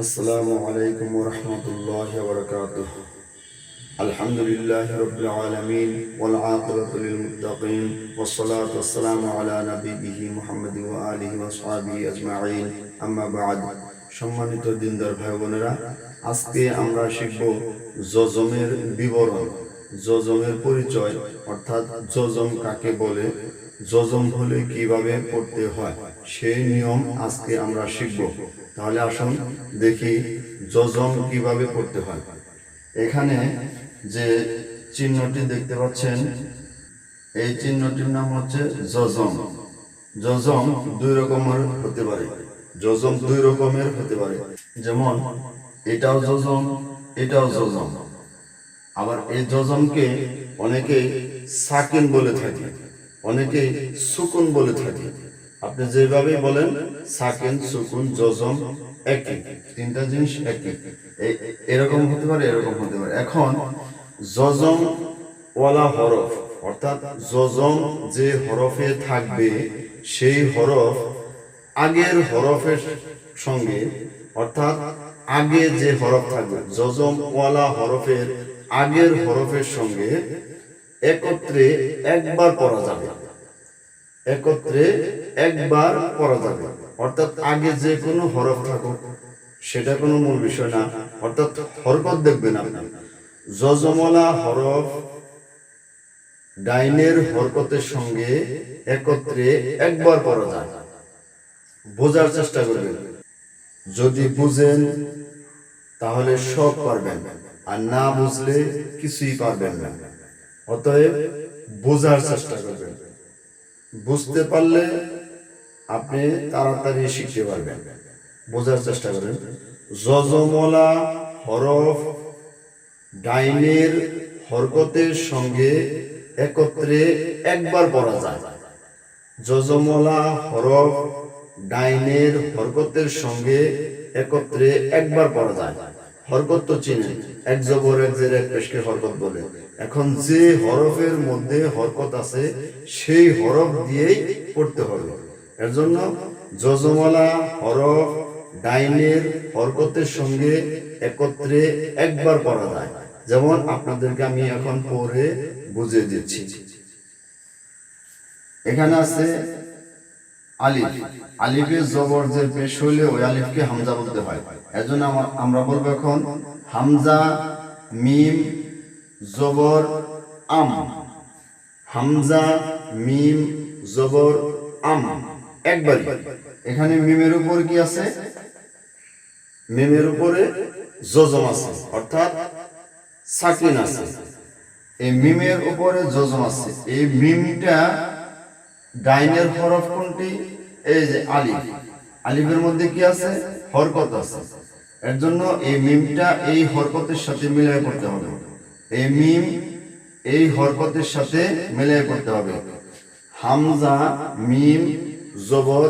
আসসালামু আলাইকুম ওয়া রাহমাতুল্লাহি ওয়া বারাকাতুহু। আলহামদুলিল্লাহি রাব্বিল আলামিন ওয়াল আকিবাতু লিল মুত্তাকিন ওয়াস সালাতু ওয়াস সালামু আলা নাবিয়িহি মুহাম্মাদি ওয়া আলিহি ওয়া সাহবিহি আজমাইন। আম্মা বা'দ। সম্মানিত দিনদার ভাই বোনেরা, আজকে আমরা শিখব যজমের বিবরণ, যজমের পরিচয়, অর্থাৎ যজম কাকে বলে, যজম হলে কিভাবে পড়তে হয় সেই নিয়ম আজকে আমরা শিখব। তাহলে আসুন দেখি যজম কিভাবে পড়তে হয়। এখানে যে চিহ্নটি দেখতে পাচ্ছেন, এই চিহ্নটির নাম হচ্ছে যজম। যজম দুই রকমের হতে পারে, যজম দুই রকমের হতে পারে। যেমন এটাও যজম, এটাও যজম। আবার এই যজমকে অনেকে সাকিন বলে থাকে, অনেকে সুকুন বলে থাকে। আপনি যেভাবে বলেন, সাকিন, সুকুন, যজম একই, তিনটা জিনিস একই। এরকম হতে পারে, এরকম হতে পারে। এখন যজম ওয়ালা হরফ, অর্থাৎ যজম যে হরফে থাকবে সেই হরফ আগের হরফের সঙ্গে, অর্থাৎ আগে যে হরফ থাকবে যজম ওয়ালা হরফের আগের হরফের সঙ্গে একত্রে একবার পড়া যাবে, একত্রে একবার পড়া যাবে। অর্থাৎ আগে যে কোনো হরফ থাকুক সেটা কোনো মূল বিষয় না, অর্থাৎ হরকত দেখবেন আপনি। যজমলা হরফ ডাইনের হরকতের সঙ্গে একত্রে একবার পড়া যায়। বোঝার চেষ্টা করবেন, যদি বুঝেন তাহলে সব পারবেন, আর না বুঝলে কিছুই পারবেন না। অতএব বোঝার চেষ্টা করবেন, বুঝতে পারলে আপনি তাড়াতাড়ি শিখতে পারবেন। বোঝার চেষ্টা করেন। যজমলা হরফ ডাইনের হরকতের সঙ্গে একত্রে একবার পড়া যায়। যজমলা হরফ ডাইনের হরকতের সঙ্গে একত্রে একবার পড়া যায়। হরকত তো চিনেন, এক জবর এক জের এক পেশকে হরকত বলে। এখন যে হরফের মধ্যে হরকত আছে সেই হরফ দিয়েই পড়তে হবে। এর জন্য যজমলা হরফ ডাইনের হরকতের সঙ্গে একত্রে একবার পড়া যায়। যেমন আপনাদেরকে আমি এখন পড়ে বুঝিয়ে দিচ্ছি। এখানে আছে আলিফ। আলিফে জবর যে পেশ হইলে ওই আলিফকে হামজা বলতে হয়। এজন্য আমরা বলবো এখন হামজা মিম জবর আম, হামজা মিম জবর আম, একবারই। এখানে মিমের উপর কি আছে? মিমের উপরে যজম আছে, অর্থাৎ সাকিন আছে। এই মিমের উপরে যজম আছে। এই মিমটা ডাইনের হরফ কোনটি? এই যে আলিফ। আলিফের মধ্যে কি আছে? হরকত আছে। এর জন্য এই মিমটা এই হরকতের সাথে মিলিয়ে পড়তে হবে। এই মিম এই হরকতের সাথে মিলিয়ে পড়তে হবে। হামজা মিম জবর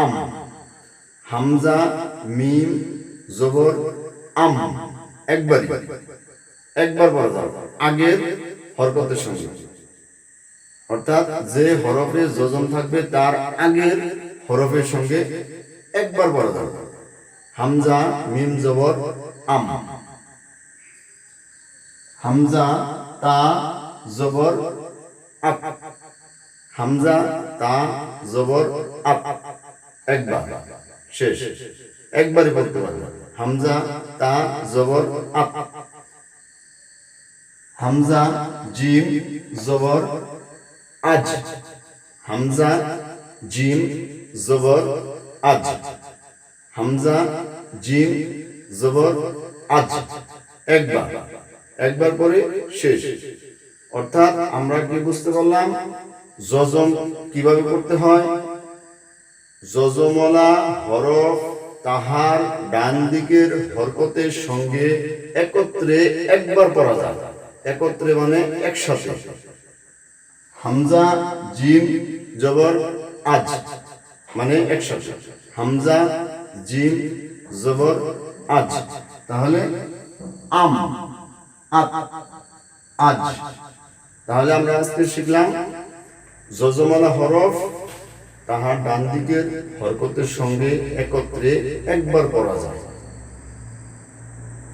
আম, হামজা মিম জবর আম, একবারই, একবার পড়া যাবে আগের হরকতের সঙ্গে। অর্থাৎ যে হরফে যজম থাকবে তার আগের হরফের সঙ্গে একবার পড়া যাবে। হামজা মিম জবর আম, হামজা তা জবর আপ, হামজা তা জবর আপ, একবার, শেষ। একবারই পড়তে পারবে। হামজা তা জবর আপ, হামজা জিম জবর আজ, হামজা জিম জবর আজ, হামজা জিম জবর আজ, একবার, একবার পরে শেষ। অর্থাৎ আমরা কি বুঝতে পারলাম যজম কিভাবে পড়তে হয়? যজমলা হরফ তাহার ডান দিকের হরকতের সঙ্গে একত্রে একবার পড়া যায়। একত্রে মানে একসাথে। হামজা জিম জবর আজ মানে একসাথে। হামজা জিম জবর আজ, তাহলে আম, আজ। তাহলে আমরা আজকে শিখলাম যজমলা হরফ তাহার ডান দিকের হরকতের সঙ্গে একত্রে একবার পড়া যায়।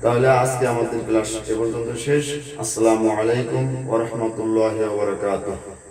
তাহলে আজকে আমাদের ক্লাস এ পর্যন্ত শেষ। আসসালামু আলাইকুম ওয়া রাহমাতুল্লাহি ওয়া বারাকাতুহু।